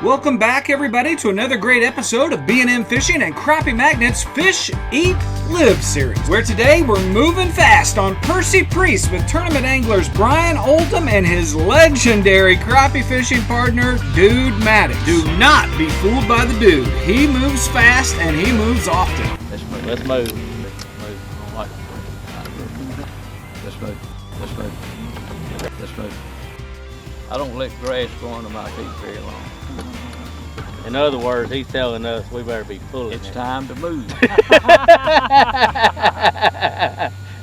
Welcome back, everybody, to another great episode of B&M Fishing and Crappie Magnets Fish, Eat, Live series, where today we're moving fast on Percy Priest with tournament anglers Brian Oldham and his legendary crappie fishing partner, Dude Maddox. Do not be fooled by the dude. He moves fast and he moves often. Let's move. Let's move. Let's move. I don't let grass grow under my feet very long. In other words, he's telling us we better be pulling. It's time to move.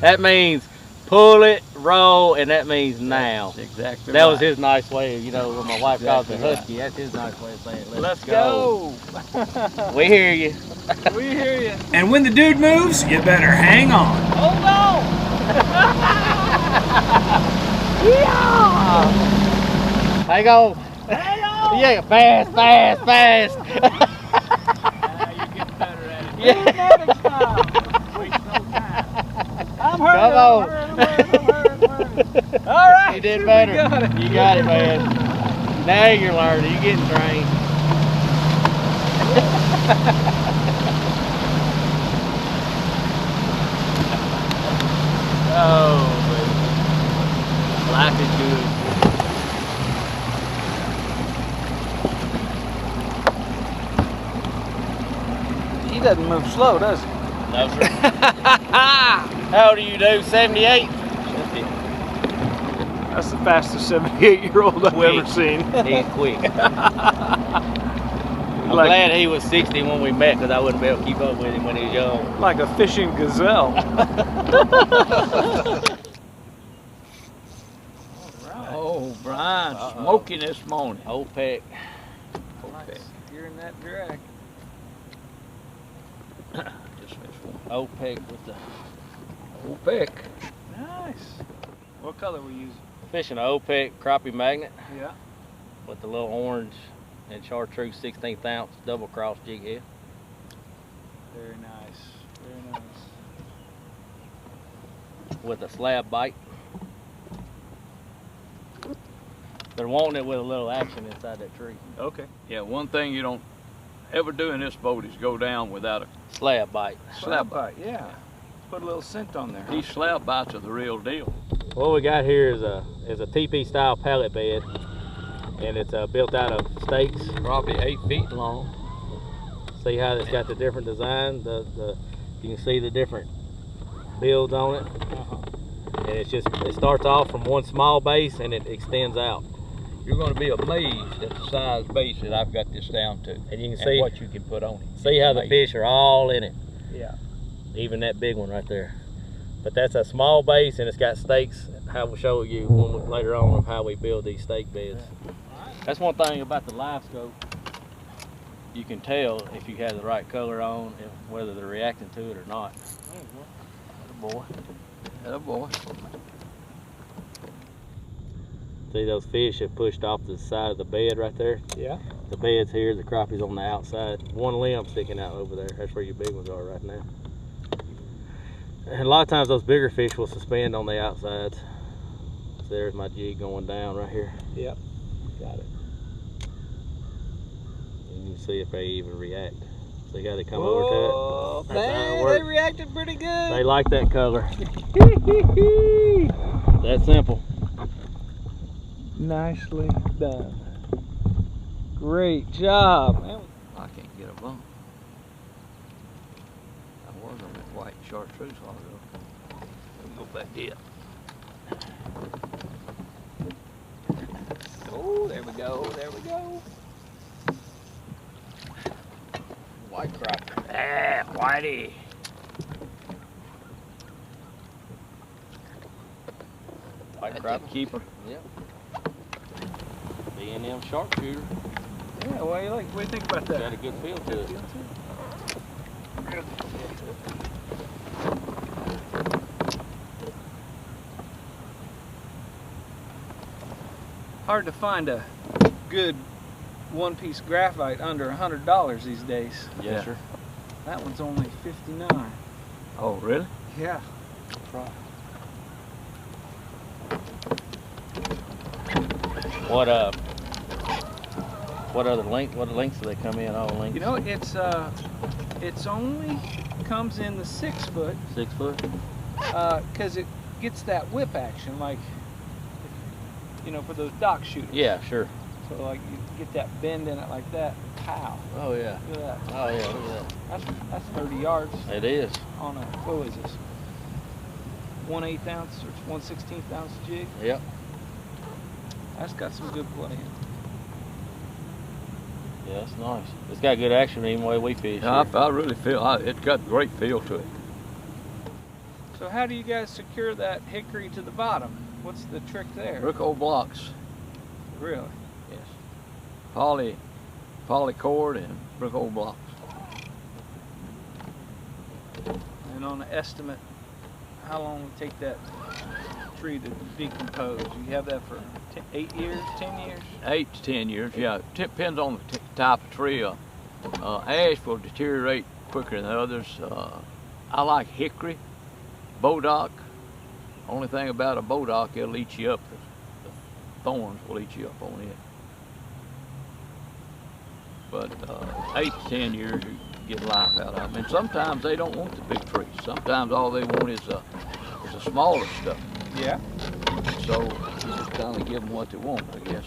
That means pull it, roll, and that means now. That's exactly that right. was his nice way, you know, when my wife calls Exactly it husky, that's his nice way of saying Let's go. We hear you. We hear you. And when the dude moves, you better hang on. Hold on. Yeah. Hang on. Hang on. Yeah, fast. You're getting better at it. Yeah. Next time. Waste no time. I'm hurting. I'm hurting. All right. You did better. You got it, man. Now you're learning. You're getting trained. Oh, baby. Life is good. He doesn't move slow, does he? No, sir. How old are you, dude? 78? That's the fastest 78-year-old I've ever seen. He's quick. I'm glad he was 60 when we met, because I wouldn't be able to keep up with him when he was young. Like a fishing gazelle. Oh, Brian, smoking this morning. Old peck. You're in that drag. Just missed one. Old peck with the Old peck. Nice. What color we using? fishing an old peck crappie magnet Yeah. with the little orange and chartreuse 16th ounce double cross jig head. Very nice. Very nice. With a slab bite. They're wanting it with a little action inside that tree. Okay. Yeah, one thing you don't ever do in this boat is go down without a Slab bite. slab bite. Yeah. Put a little scent on there. These slab bites are the real deal. What we got here is a teepee style pallet bed, and it's built out of stakes. Probably 8 feet long. See how it's got the different design. You can see the different builds on it, and it starts off from one small base and it extends out. You're going to be amazed at the size base that I've got this down to. And you can see what you can put on it. See how the fish are all in it. Yeah. Even that big one right there. But that's a small base, and it's got stakes. I will show you later on of how we build these stake beds. That's one thing about the live scope. You can tell if you have the right color on, whether they're reacting to it or not. Boy. Boy. See those fish have pushed off the side of the bed right there? Yeah. The bed's here, the crappie's on the outside. One limb sticking out over there. That's where your big ones are right now. And a lot of times those bigger fish will suspend on the outsides. So there's my jig going down right here. Yep. Got it. And you can see if they even react. See how they come over to it? That's how it They works. reacted pretty good. They like that color. That simple. Nicely done. Great job. Man. I can't get a bump. I was on that white chartreuse while ago. Let me go back here. Oh, there we go. There we go. White crappie. Ah, whitey. White That's crappie a keeper. Yep. B&M sharpshooter. Yeah, what do you think about Got that? a good feel to it. Hard to find a good one-piece graphite under $100 these days. Yes, sir. That one's only $59. Oh, really? Yeah. What What other length? What lengths do they come in? All lengths. You know, it's only comes in the 6 foot. 6 foot. Because it gets that whip action, like, you know, for those dock shooters. Yeah, sure. So like you get that bend in it like that. Pow. Oh yeah. Look at that. Oh yeah. Look at That's 30 yards. that. It is. On a, what is this? 1/8 ounce or 1/16 ounce jig. Yep. That's got some good play in it. Yeah, it's nice. It's got good action even the way we fish. Yeah, here. I really feel it's got great feel to it. So how do you guys secure that hickory to the bottom? What's the trick there? Brick old blocks. Really? Yes. Poly cord and brick old blocks. And on the estimate, how long would it take that tree to decompose? You have that for 8 years, 10 years? 8 to 10 years, yeah. It depends on the type of tree. Ash will deteriorate quicker than others. I like hickory, bodock. Only thing about a bodock, it'll eat you up. The thorns will eat you up on it. But 8 to 10 years, you get life out of them. And sometimes they don't want the big trees. Sometimes all they want is the smaller stuff. Yeah. So you just kind of give them what they want, I guess.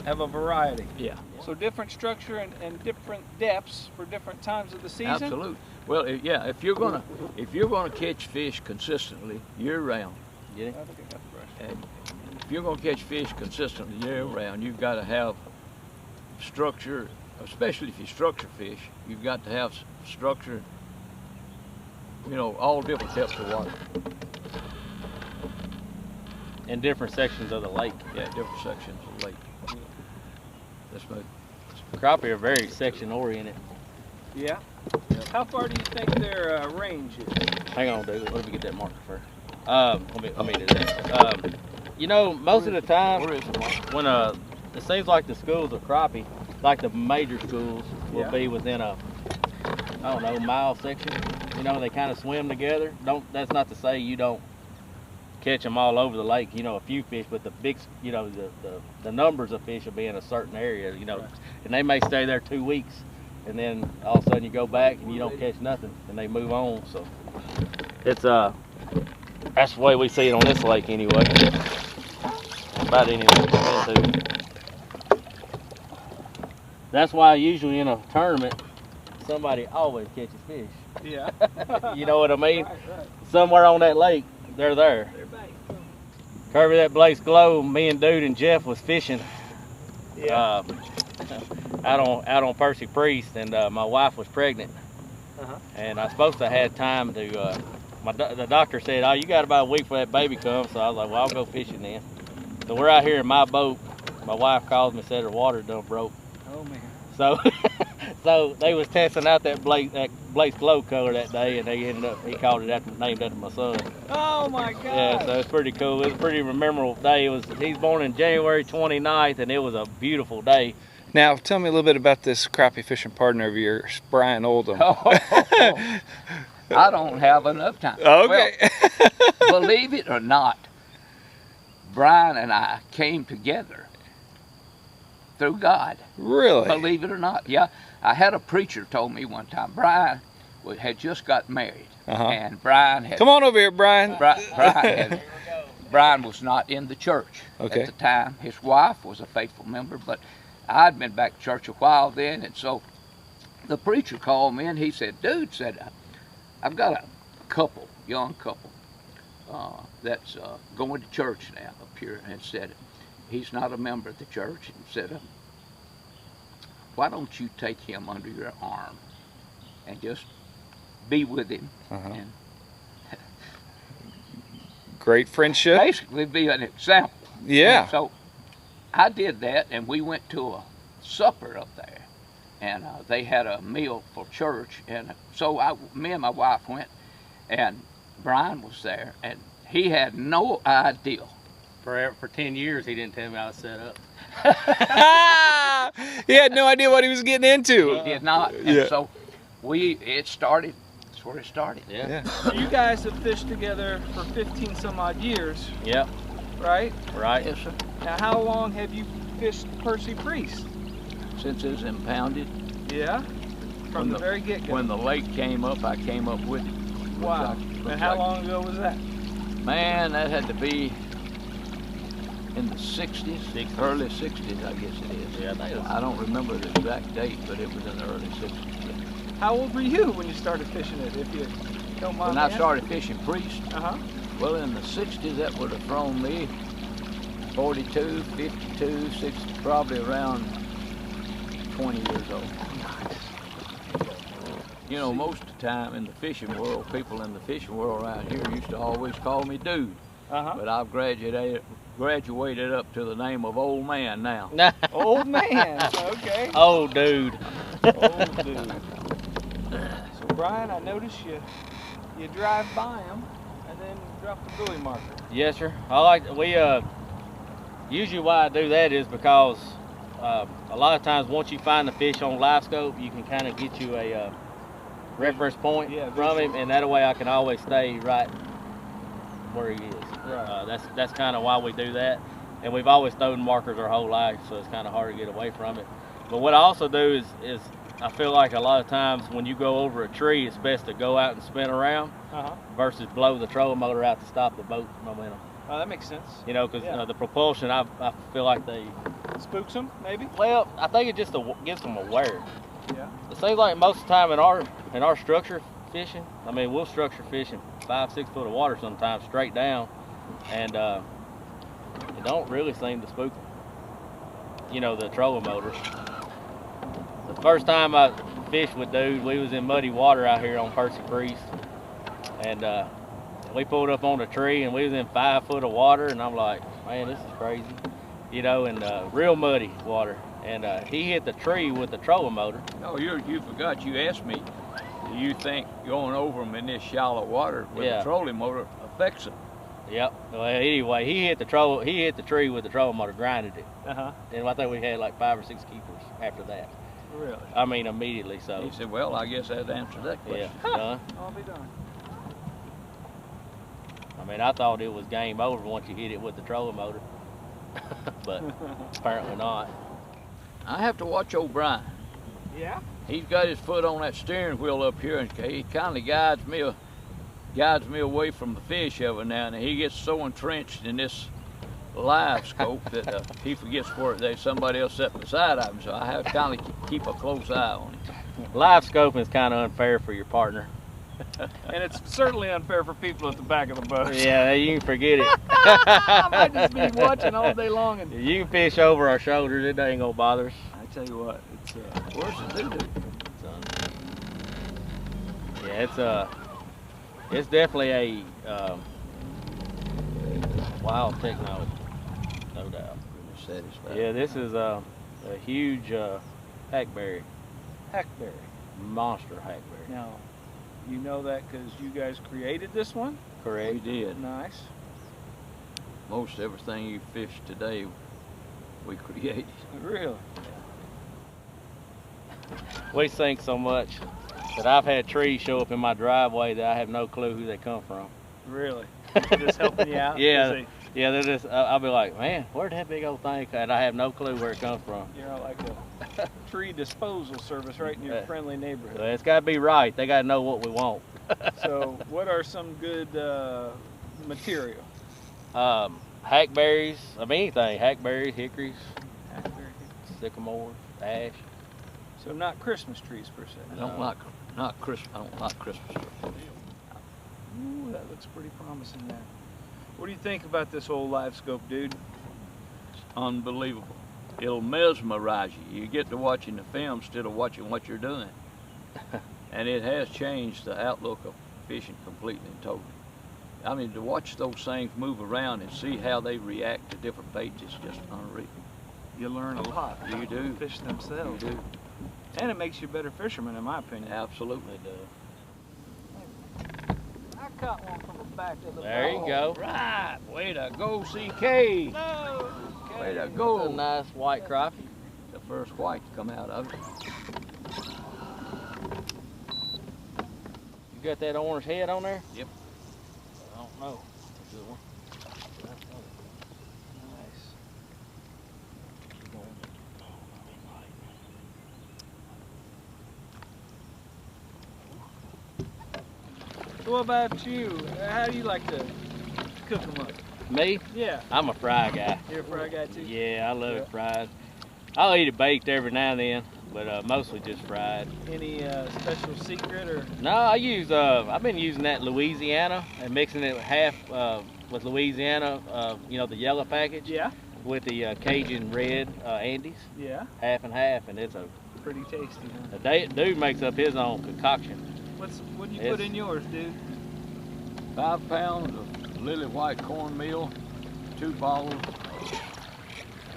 Have a variety. Yeah. So different structure and different depths for different times of the season? Absolutely. Well, yeah, if you're gonna catch fish consistently year round, Get it? I think I got the brush. and if you're gonna catch fish consistently year round, you've got to have structure, especially if you structure fish. You've got to have structure. You know, all different depths of water. In different sections of the lake. Yeah, different sections of the lake. That's my. Crappie are very section oriented. Yeah? How far do you think their range is? Hang on, dude. Let me get that marker first. Let me do that. You know, most of the time, Where is the marker? when it seems like the schools of crappie, like the major schools, will Yeah. be within a, I don't know, mile section. You know, they kind of swim together. That's not to say you don't catch them all over the lake. You know, a few fish, but the big, you know, the numbers of fish will be in a certain area. You know, Right. and they may stay there 2 weeks, and then all of a sudden you go back and you don't catch nothing, and they move on. So it's that's the way we see it on this lake anyway. About any lake we've been to. That's why usually in a tournament, somebody always catches fish. Yeah. You know what I mean? Right. Somewhere on that lake, they're there. They're back. Kirby, that Blaze Glow, me and Dude and Jeff was fishing out on Percy Priest, and my wife was pregnant. And I was supposed to have time to, the doctor said, oh, you got about a week for that baby comes. So I was like, well, I'll go fishing then. So we're out here in my boat. My wife calls me and said her water done broke. Oh man. So so they was testing out that Blaze Glow color that day, and they he called it named after my son. Oh my God. Yeah, so it's pretty cool. It was a pretty memorable day. He's born in January 29th, and it was a beautiful day. Now, tell me a little bit about this crappie fishing partner of yours, Brian Oldham. I don't have enough time. Okay. Well, believe it or not, Brian and I came together through God. Really? Believe it or not. Yeah, I had a preacher told me one time, Brian had just got married. And Brian had... Come on over here, Brian. Brian was not in the church at the time. His wife was a faithful member, but I'd been back to church a while then, and so the preacher called me and he said, Dude, I've got a couple, young couple, that's going to church now up here, and said, he's not a member of the church, and said, why don't you take him under your arm and just be with him and great friendship. basically be an example. Yeah. And so I did that, and we went to a supper up there, and they had a meal for church, and so me and my wife went, and Brian was there, and he had no idea. For 10 years, he didn't tell me I was set up. He had no idea what he was getting into. He did not. And so it started. That's where it started. Yeah. So you guys have fished together for 15 some odd years, Yep. right? Right. Yes, sir. Now how long have you fished Percy Priest? since it's impounded. Yeah? From the very get-go? When the lake came up, I came up with it. Wow. And how long ago was that? Man, that had to be in the 60s, early 60s, I guess it is. Yeah, I don't remember the exact date, but it was in the early 60s. Yeah. How old were you when you started fishing it, if you don't mind? When I started fishing Priest, uh-huh. Well, in the 60s, that would have thrown me 42, 52, 60, probably around 20 years old. You know, most of the time in the fishing world, people in the fishing world around here used to always call me dude. But I've graduated up to the name of old man now. Old man, okay. Old dude. Old dude. So Brian, I noticed you drive by them and then drop the buoy marker. Yes, sir. Usually why I do that is because a lot of times once you find the fish on live scope, you can kind of get you a reference point from him, and that way I can always stay right where he is. Right. That's kind of why we do that, and we've always thrown markers our whole life, so it's kind of hard to get away from it. But what I also do is I feel like a lot of times when you go over a tree, it's best to go out and spin around versus blow the trolling motor out to stop the boat momentum. Oh, that makes sense. You know, because the propulsion, I feel like they spooks them, maybe. Well, I think it just gets them aware. Yeah. It seems like most of the time in our structure fishing, I mean, we'll structure fishing 5-6 foot of water sometimes straight down, and it don't really seem to spook them. You know, the trolling motors. The first time I fished with dude, we was in muddy water out here on Percy Priest, and we pulled up on a tree and we was in 5 foot of water, and I'm like, man, this is crazy, you know, and real muddy water. And he hit the tree with the trolling motor. Oh, you forgot. You asked me, do you think going over them in this shallow water with the trolling motor affects them? Yep. Well, anyway, he hit the tree with the trolling motor, grinded it. And I think we had like 5 or 6 keepers after that. Really? I mean, immediately. So he said, well, I guess that answers that question. Yeah. Done. I'll be done. I mean, I thought it was game over once you hit it with the trolling motor, but apparently not. I have to watch old Brian. Yeah? He's got his foot on that steering wheel up here, and he kind of guides me away from the fish every now and then. He gets so entrenched in this live scope that he forgets where there's somebody else sitting beside him, so I have to kind of keep a close eye on him. Live scoping is kind of unfair for your partner. And it's certainly unfair for people at the back of the boat. Yeah, you can forget it. I might just be watching all day long. And you can fish over our shoulders, it ain't gonna bother us. I tell you what, it's where's the doo-doo? Yeah, it's definitely a wild technology, no doubt. Yeah, this is a huge hackberry. Hackberry. Monster hackberry. Now, you know that because you guys created this one? Correct. We did. Nice. Most everything you fish today, we created. Really? We sink so much that I've had trees show up in my driveway that I have no clue who they come from. Really? Just helping you out? Yeah. Yeah, they're just, I'll be like, man, where'd that big old thing come? And I have no clue where it comes from. You're like a tree disposal service right in your friendly neighborhood. It's got to be right. They got to know what we want. So what are some good material? Hackberries, of anything. Hackberries, hickories, sycamores, ash. So not Christmas trees per se. I don't like Christmas. I don't like Christmas trees. Ooh, that looks pretty promising now. What do you think about this old live scope, dude? It's unbelievable. It'll mesmerize you. You get to watching the film instead of watching what you're doing. And it has changed the outlook of fishing completely and totally. I mean, to watch those things move around and see how they react to different baits is just unreal. You learn a lot. You do. Fish themselves. You do. And it makes you a better fisherman, in my opinion. Absolutely. It does. I caught one from the back of the boat. There you go. Right. Way to go, CK. No. Way to go. That's a nice white crappie. The first white to come out of it. You got that orange head on there? Yep. I don't know. Good one. Nice. So what about you? How do you like to cook them up? Me? Yeah. I'm a fry guy. You're a fry guy too? Yeah, I love it fried. I'll eat it baked every now and then, but mostly just fried. Any special secret or? No, I've been using that Louisiana and mixing it half with Louisiana, you know, the yellow package. Yeah. With the Cajun red Andes. Yeah. Half and half, and it's a Pretty tasty, huh? the dude makes up his own concoction. What do you put in yours, dude? 5 pounds of Lily White cornmeal, 2 bottles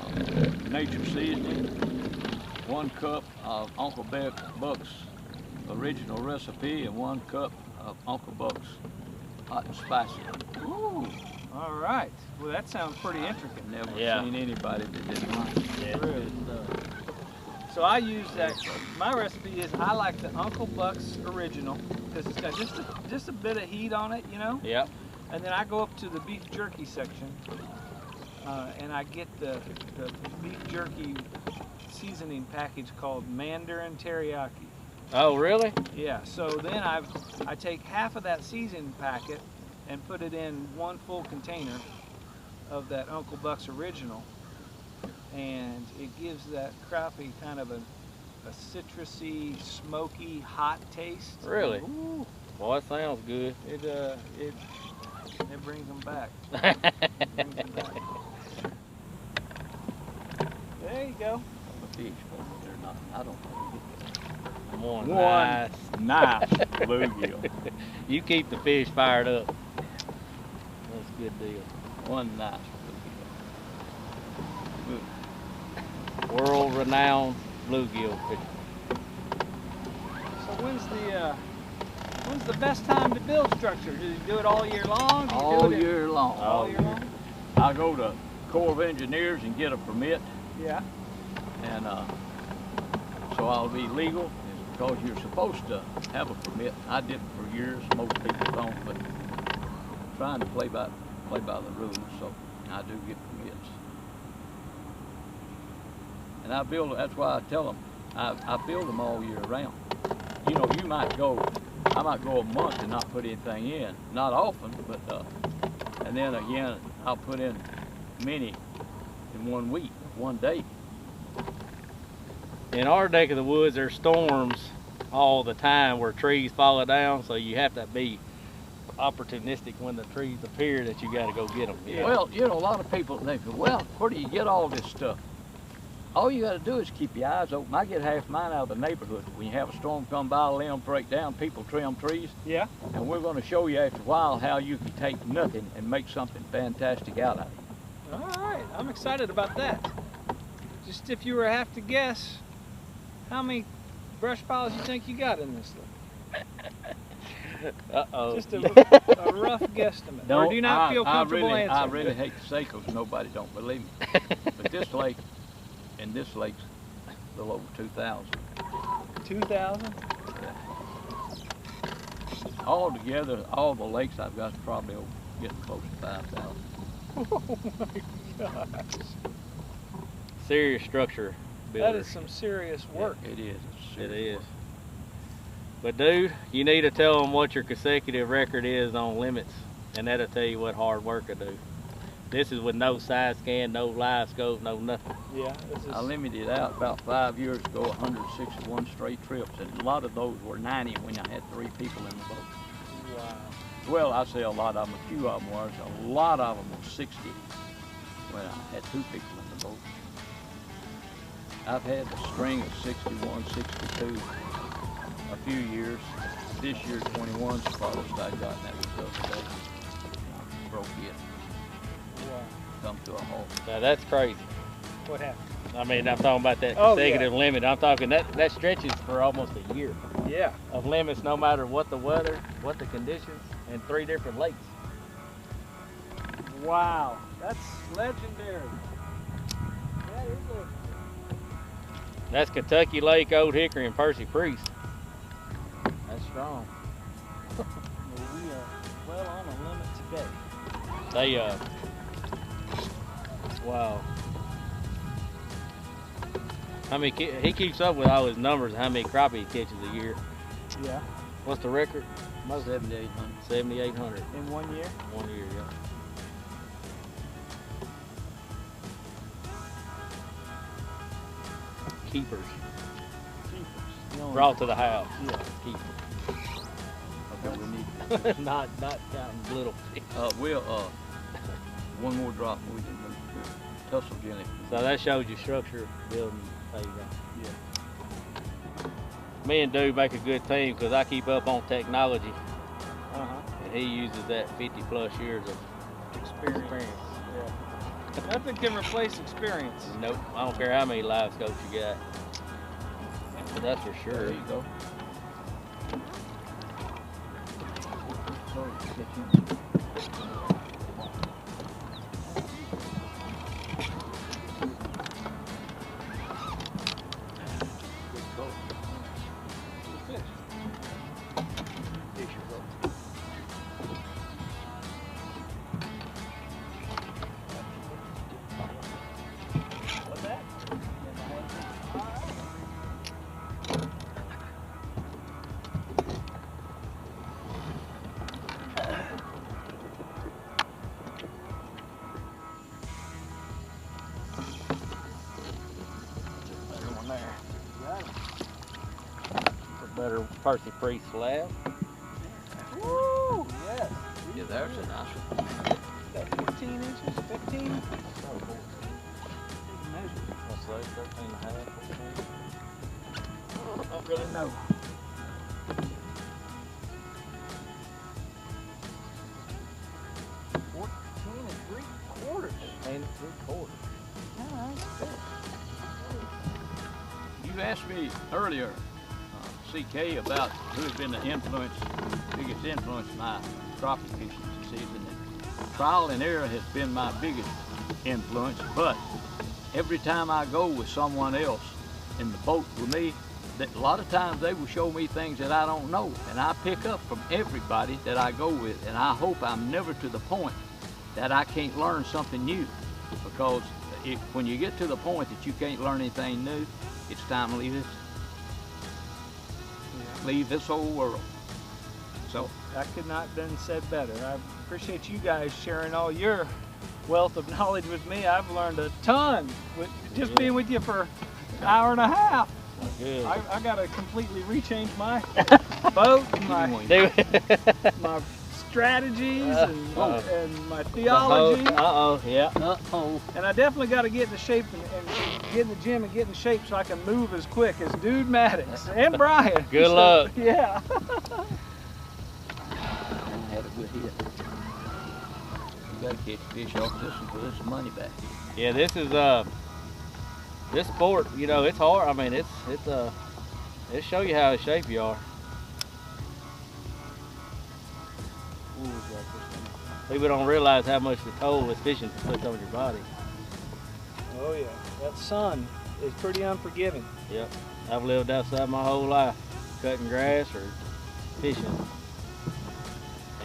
of nature seasoning, 1 cup of Uncle Buck's original recipe, and 1 cup of Uncle Buck's hot and spicy. Ooh. All right. Well, that sounds pretty intricate. Never Yeah. seen anybody that didn't like it. Yeah. Really? So I use that. My recipe is I like the Uncle Buck's original because it's got just a bit of heat on it, you know. Yep. And then I go up to the beef jerky section, and I get the beef jerky seasoning package called Mandarin Teriyaki. Oh, really? Yeah. So then I take half of that seasoning packet and put it in 1 full container of that Uncle Buck's original, and it gives that crappie kind of a citrusy, smoky, hot taste. Really? Ooh, Well, that sounds good. it brings them back. Brings them back. There you go. The fish, but they're not. I don't know. One One. nice. Nice bluegill. You keep the fish fired up. That's a good deal. One nice bluegill. World-renowned bluegill fish. So when's the best time to build structure? Do you do it all year long? Do you All do it year long. all year long? I go to Corps of Engineers and get a permit, Yeah. and so I'll be legal because you're supposed to have a permit. I did it for years. Most people don't, but I'm trying to play by the rules, so I do get permits. And I build. That's why I tell them I build them all year round. You know, I might go a month and not put anything in. Not often, but and then again I'll put in many in 1 week, 1 day. In our neck of the woods, there's storms all the time where trees fall down, so you have to be opportunistic when the trees appear that you got to go get them. Yeah. Well, you know, a lot of people think, well, where do you get all this stuff? All you got to do is keep your eyes open. I get half mine out of the neighborhood. When you have a storm come by, limbs break down, people trim trees. Yeah. And we're going to show you after a while how you can take nothing and make something fantastic out of it. All right. I'm excited about that. Just if you were to have to guess, how many brush piles you think you got in this thing? Uh-oh. Just a rough guesstimate. Or do you not feel comfortable answering? I really hate to say because nobody don't believe me. But this lake, and this lake's a little over 2,000. 2,000? All together, all the lakes I've got is probably getting close to 5,000. Oh my gosh. Serious structure builder. That is some serious work. It is. It's It serious is. work. But dude, you need to tell them what your consecutive record is on limits, and that'll tell you what hard work I do. This is with no side scan, no live scope, no nothing. Yeah. This is, I limited out about 5 years ago, 161 straight trips, and a lot of those were 90 when I had 3 people in the boat. wow. Well, I say a lot of them, a few of them was. A lot of them were 60 when I had 2 people in the boat. I've had a string of 61, 62 a few years. This year, 21's the farthest I got, and that was the other day. Broke it, Wow. come to a halt. Now that's crazy. What happened? I mean, I'm talking about that Oh, consecutive limit. I'm talking that stretches for almost a year Yeah. of limits, no matter what the weather, what the conditions, and 3 different lakes. Wow. That's legendary. That is legendary. That's Kentucky Lake, Old Hickory, and Percy Priest. That's strong. Well, we are well on a limit today. They wow. How many he keeps up with all his numbers, how many crappie he catches a year. Yeah. What's the record? Most 7,800. 7,800 In 1 year? 1 year, yeah. Keepers. Brought to the house. Yeah. Keepers. Okay, we need. not counting little fish. We'll one more drop and we can move to tussle jelly. So that shows you structure building. There you go. Yeah. Me and Dude make a good team because I keep up on technology, Uh-huh. and he uses that 50+ years of Experience. Yeah. Nothing can replace experience. Nope, I don't care how many live scopes you got. But that's for sure. There you go. Better Percy Priest slab. Woo! Yes. Yeah, there's a nice one. About 14 inches, 15? Big measure. What's that, 13 and a half? I don't really know. And 3/4. You asked me earlier, CK, about who has been the biggest influence in my crappie fishing season. And trial and error has been my biggest influence, but every time I go with someone else in the boat with me, that a lot of times they will show me things that I don't know, and I pick up from everybody that I go with, and I hope I'm never to the point that I can't learn something new, because when you get to the point that you can't learn anything new, it's time to leave this old world. So that could not have been said better. I appreciate you guys sharing all your wealth of knowledge with me. I've learned a ton with just being with you for an hour and a half. Good. I got to completely rechange my boat, my strategies, and my theology. Yeah. And I definitely got to get into shape and get in the gym and get in shape so I can move as quick as Dude Maddox and Brian. Good luck. Yeah. I had a good hit. You got to catch fish off this and put this money back. Yeah, this is this sport. You know, it's hard. I mean, it show you how in shape you are. People don't realize how much the toll this fishing puts on your body. Oh yeah, that sun is pretty unforgiving. Yep, I've lived outside my whole life, cutting grass or fishing,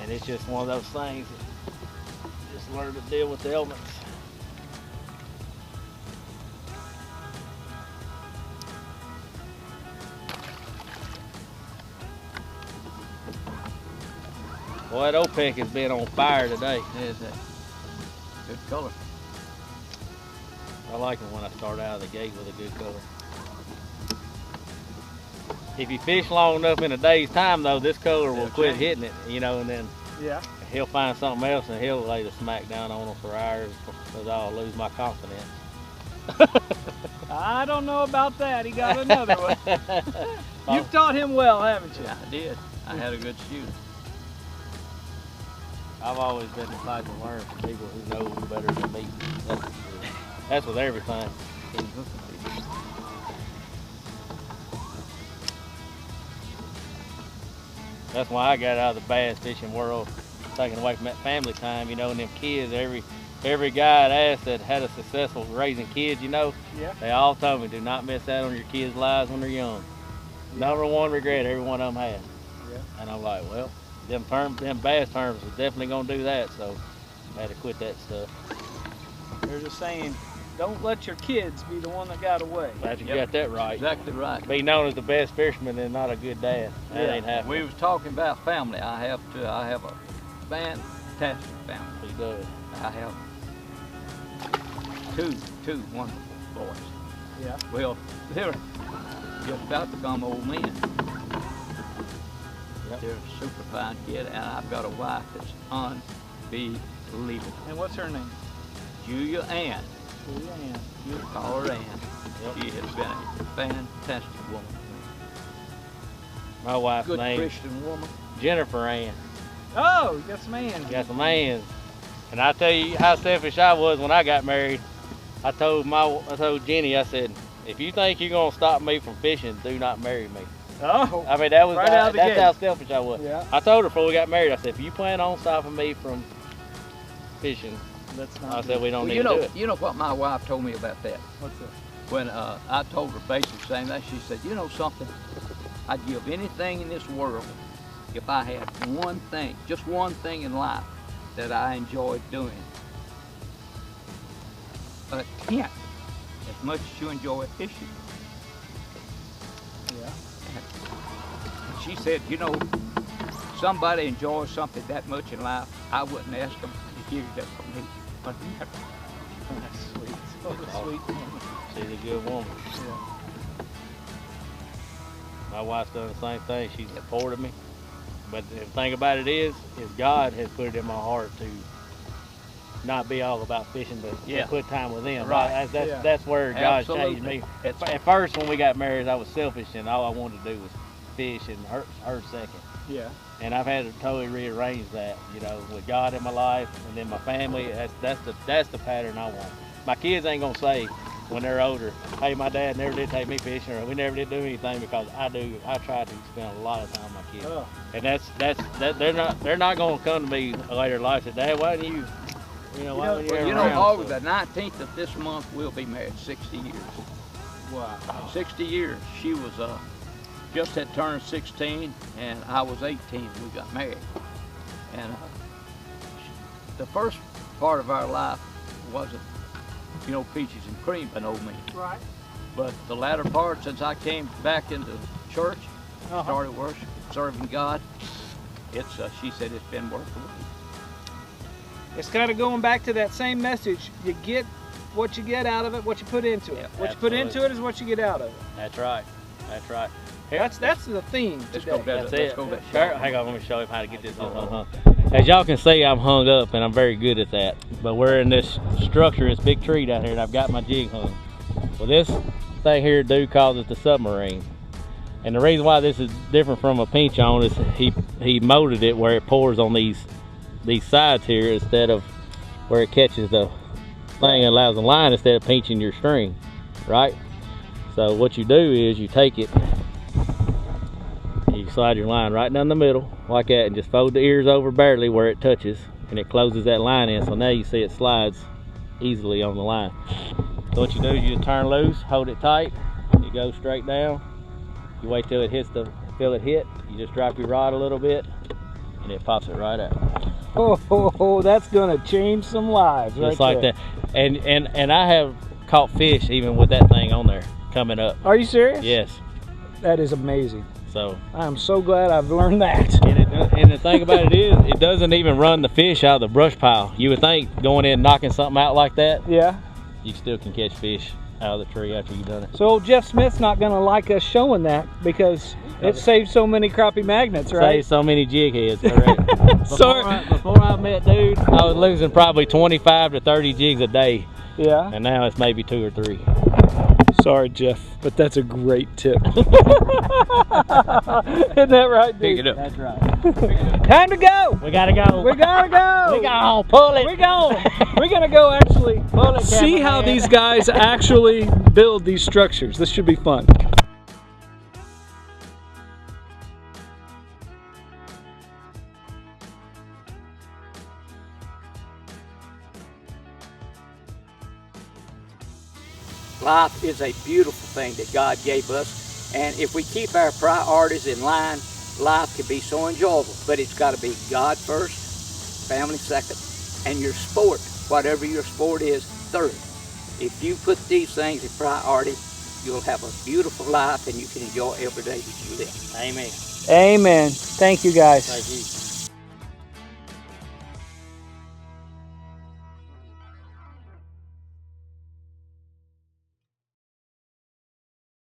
and it's just one of those things that just learn to deal with the elements. Boy, that OPEC has been on fire today. There's that good color. I like it when I start out of the gate with a good color. If you fish long enough in a day's time, though, this color will quit hitting it, you know, and then he'll find something else and he'll lay the smack down on us for hours because I'll lose my confidence. I don't know about that. He got another one. You've taught him well, haven't you? Yeah, I did. I had a good student. I've always been the type to learn from people who know better than me. That's with everything. That's why I got out of the bass fishing world, taking away from that family time, you know, and them kids, every guy I'd asked that had a successful raising kids, you know, they all told me, do not miss out on your kids' lives when they're young. Number one regret every one of them had. And I'm like, well, them bass terms was definitely gonna do that, so I had to quit that stuff. There's a saying, don't let your kids be the one that got away. Glad you got that right. Exactly right. Be known as the best fisherman and not a good dad. That ain't happening. We was talking about family. I have a fantastic family. He does. I have two wonderful boys. Yeah. Well, they're just about to become old men. Yep. They're a super fine kid, and I've got a wife that's unbelievable. And what's her name? Julia Ann. Julia Ann. You call her Ann. Yep. She has been a fantastic woman. My wife's Good name Christian woman. Jennifer Ann. Oh, you got some Ann. Got some Anns. And I tell you how selfish I was when I got married. I told Jenny, I said, if you think you're gonna stop me from fishing, do not marry me. Oh. I mean, that was Right out of the that's gate. how selfish I was. Yeah. I told her before we got married, I said, if you plan on stopping me from fishing, That's I not. said we don't Well, need to do it. you know what my wife told me about that? What's that? When I told her basically the same thing, she said, you know something, I'd give anything in this world if I had one thing, just one thing in life that I enjoyed doing. But can't, as much as you enjoy fishing. Yeah. And she said, you know, somebody enjoys something that much in life, I wouldn't ask them to give that for me. But That's sweet. What a sweet woman. She's a good woman. Yeah. My wife's done the same thing. She's supported me. But the thing about it is God has put it in my heart to not be all about fishing, but to put time with them. Right. That's where God's changed Absolutely. me. At first, when we got married, I was selfish, and all I wanted to do was fish, and her second. Yeah. And I've had to totally rearrange that, you know, with God in my life, and then my family. That's the pattern I want. My kids ain't gonna say when they're older, hey, my dad never did take me fishing, or we never did do anything, because I do. I try to spend a lot of time with my kids. Oh. And they're not gonna come to me later in life and say, Dad, why didn't you? Why didn't you ever You know, around?" August the 19th of this month, we'll be married 60 years. Wow. 60 years. She was just had turned 16, and I was 18 when we got married. And the first part of our life wasn't, peaches and cream by no means. Right. But the latter part, since I came back into church, started worship, serving God, she said it's been worth the wait. It's kind of going back to that same message. You get what you get out of it, what you put into it. Yeah, what you put into it is what you get out of it. That's right. That's right. That's the theme Let's today. go down. That's Let's it. go back. Sure. Hang on, let me show him how to get this on. As y'all can see, I'm hung up, and I'm very good at that. But we're in this structure, this big tree down here, and I've got my jig hung. Well, this thing here, dude calls it the submarine. And the reason why this is different from a pinch on is he molded it where it pours on these sides here instead of where it catches the thing and allows the line instead of pinching your string, right? So what you do is you take it, you slide your line right down the middle like that, and just fold the ears over barely where it touches, and it closes that line in. So now you see it slides easily on the line. So what you do is you just turn loose, hold it tight, it goes straight down. You wait till it hits feel it hit. You just drop your rod a little bit, and it pops it right out. Oh, that's gonna change some lives, Just like that. And I have caught fish even with that thing on there coming up. Are you serious? Yes. That is amazing. So. I'm so glad I've learned that. And the thing about it is, it doesn't even run the fish out of the brush pile. You would think going in and knocking something out like that, Yeah. you still can catch fish out of the tree after you've done it. So old Jeff Smith's not gonna like us showing that because it saves so many crappie magnets, right? Saves so many jig heads, correct? Sorry. Before I met dude, I was losing probably 25 to 30 jigs a day. Yeah. And now it's maybe 2 or 3. Sorry, Jeff, but that's a great tip. Isn't that right, dude? Pick it up. That's right. Time to go. We gotta go. We gotta go. We gotta pull it. We're gonna go actually see how these guys actually build these structures. This should be fun. Life is a beautiful thing that God gave us, and if we keep our priorities in line, life can be so enjoyable. But it's got to be God first, family second, and your sport, whatever your sport is, third. If you put these things in priority, you'll have a beautiful life and you can enjoy every day that you live. Amen. Amen. Thank you, guys. Thank you.